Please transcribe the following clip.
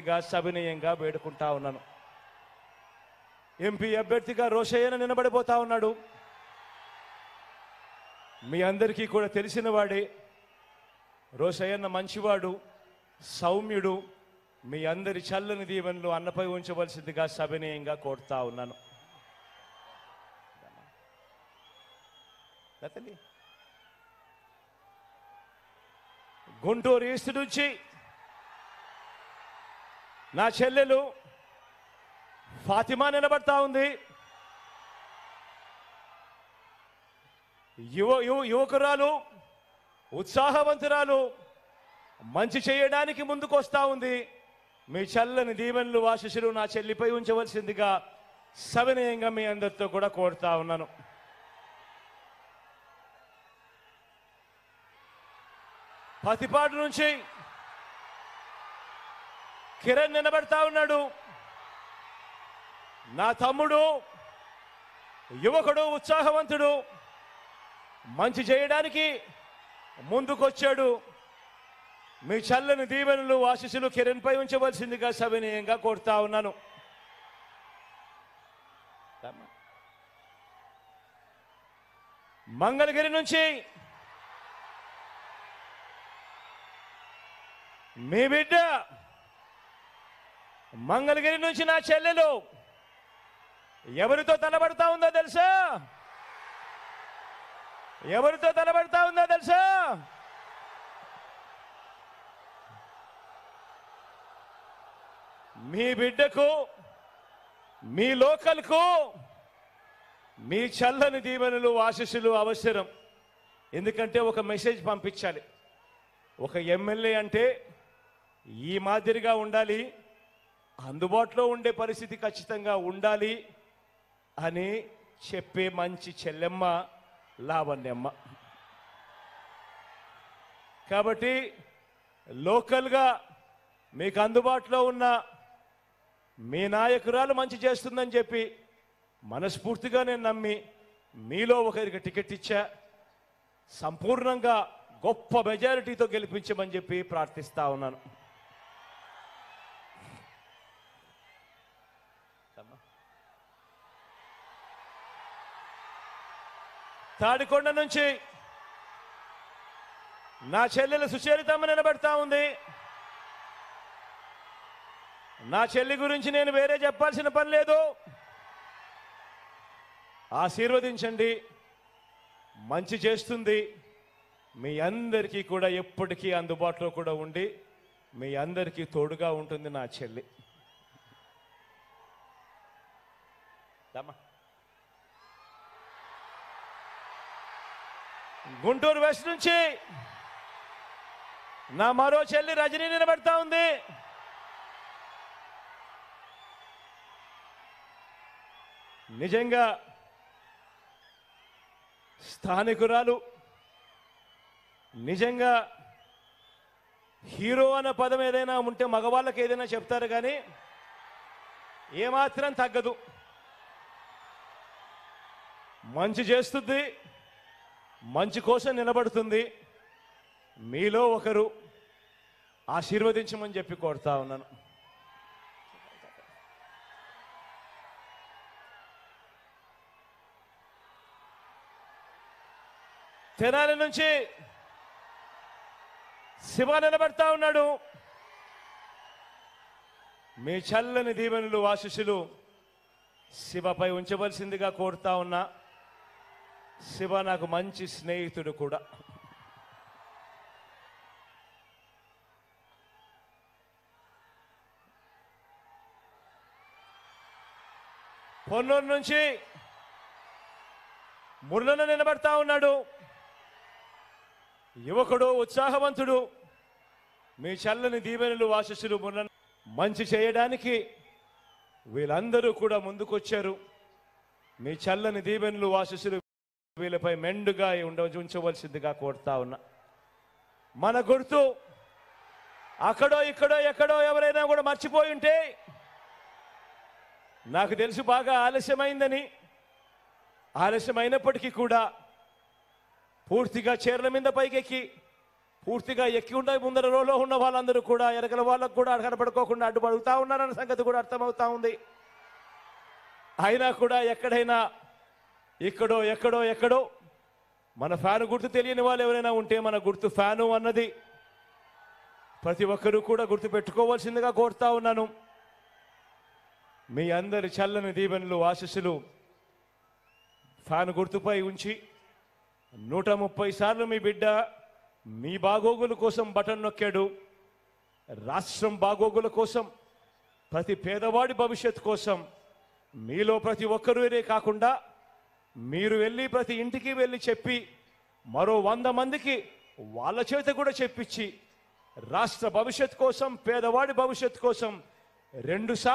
ఉండవలసిందిగా సవినయంగా వేడుకుంటా ఉన్నాను. ఎంపీ అభ్యర్థిగా రోషయ్యన నిలబడిపోతా ఉన్నాడు. మీ అందరికీ కూడా తెలిసిన వాడే. రోషయ్యన్న మంచివాడు, సౌమ్యుడు. మీ అందరి చల్లని దీవెనలు అన్నపై ఉంచవలసిందిగా సవినయంగా కోరుతా ఉన్నాను. గుంటూరు ఈస్ట్ నుంచి నా చెల్లెలు ఫాతిమా నిలబడతా ఉంది. యువకురాలు, ఉత్సాహవంతురాలు, మంచి చేయడానికి ముందుకు వస్తా ఉంది. మీ చల్లని దీవెనలు ఆశీస్సులు నా చెల్లిపై ఉంచవలసిందిగా సవినయంగా మీ అందరితో కూడా కోరుతా ఉన్నాను. పతిపాడు నుంచి కిరణ్ నిలబడతా ఉన్నాడు. నా తమ్ముడు, యువకుడు, ఉత్సాహవంతుడు, మంచి చేయడానికి ముందుకొచ్చాడు. మీ చల్లని దీవెనలు ఆశీస్సులు కిరణ్ పై ఉంచవలసిందిగా సవినయంగా కోరుతా ఉన్నాను. మంగళగిరి నుంచి మీ బిడ్డ, మంగళగిరి నుంచి నా చెల్లెలు ఎవరితో తలబడతా ఉందో తెలుసా? ఎవరితో తలబడతా ఉందో తెలుసా? మీ బిడ్డకు, మీ లోకల్కు మీ చల్లని దీవెనలు ఆశీస్సులు అవసరం. ఎందుకంటే ఒక మెసేజ్ పంపించాలి. ఒక ఎమ్మెల్యే అంటే ఈ మాదిరిగా ఉండాలి, అందుబాటులో ఉండే పరిస్థితి ఖచ్చితంగా ఉండాలి అని చెప్పే మంచి చెల్లెమ్మ లావణ్యమ్మ. కాబట్టి లోకల్గా మీకు అందుబాటులో ఉన్న మీ నాయకురాలు మంచి చేస్తుందని చెప్పి మనస్ఫూర్తిగా నేను నమ్మి మీలో ఒకరికి టికెట్ ఇచ్చా. సంపూర్ణంగా గొప్ప మెజారిటీతో గెలిపించమని చెప్పి ప్రార్థిస్తా ఉన్నాను. తాడికొండ నుంచి నా చెల్లెలు సుచరితమ్మ నిలబడతా ఉంది. నా చెల్లి గురించి నేను వేరే చెప్పాల్సిన పని లేదు. ఆశీర్వదించండి, మంచి చేస్తుంది. మీ అందరికీ కూడా ఎప్పటికీ అందుబాటులో కూడా ఉండి మీ అందరికీ తోడుగా ఉంటుంది నా చెల్లి. గుంటూరు వెస్ట్ నుంచి నా మరో చెల్లి రజనీ నిలబడతా ఉంది. నిజంగా స్థానికురాలు, నిజంగా హీరో అన్న పదం ఏదైనా ఉంటే మగవాళ్ళకి ఏదైనా చెప్తారు, కానీ ఏమాత్రం తగ్గదు. మంచి చేస్తుంది, మంచి కోసం నిలబడుతుంది. మీలో ఒకరు ఆశీర్వదించమని చెప్పి కోరుతా ఉన్నాను. తెనాలి నుంచి శివ నిలబడతా ఉన్నాడు. మీ చల్లని దీవెనలు ఆశీస్సులు శివపై ఉంచవలసిందిగా కోరుతా ఉన్నా. శివ నాకు మంచి స్నేహితుడు కూడా. పొన్నూరు నుంచి మురళన నిలబడతా ఉన్నాడు. యువకుడు, ఉత్సాహవంతుడు. మీ చల్లని దీవెనలు ఆశీస్సులు మురళన మంచి చేయడానికి వీళ్ళందరూ కూడా ముందుకొచ్చారు. మీ చల్లని దీవెనలు ఆశీస్సులు వీళ్ళపై మెండుగా ఉంచవలసిందిగా కోరుతా ఉన్నా. మన గుర్తు అక్కడో ఇక్కడో ఎక్కడో ఎవరైనా కూడా మర్చిపోయి ఉంటే, నాకు తెలుసు బాగా ఆలస్యమైందని. ఆలస్యమైనప్పటికీ కూడా పూర్తిగా చీరల మీద పైకెక్కి పూర్తిగా ఎక్కి ఉండే ముందర రోలో ఉన్న వాళ్ళందరూ కూడా ఎరగల వాళ్ళకు కూడా కనపడుకోకుండా అడ్డుపడుతూ ఉన్నారన్న సంగతి కూడా అర్థమవుతా ఉంది. అయినా కూడా ఎక్కడైనా ఎక్కడో మన ఫ్యాన్ గుర్తు తెలియని వాళ్ళు ఎవరైనా ఉంటే మన గుర్తు ఫ్యాను అన్నది ప్రతి ఒక్కరూ కూడా గుర్తు పెట్టుకోవాల్సిందిగా కోరుతా ఉన్నాను. మీ అందరి చల్లని దీవెనలు ఆశీస్సులు ఫ్యాన్ గుర్తుపై ఉంచి 130 సార్లు మీ బిడ్డ మీ బాగోగుల కోసం బటన్ నొక్కాడు. రాష్ట్రం బాగోగుల కోసం, ప్రతి పేదవాడి భవిష్యత్ కోసం మీలో ప్రతి ఒక్కరూనే కాకుండా మీరు వెళ్ళి ప్రతి ఇంటికి వెళ్ళి చెప్పి మరో 100 మందికి వాళ్ళ చేత కూడా చెప్పించి రాష్ట్ర భవిష్యత్ కోసం, పేదవాడి భవిష్యత్ కోసం 2 సార్లు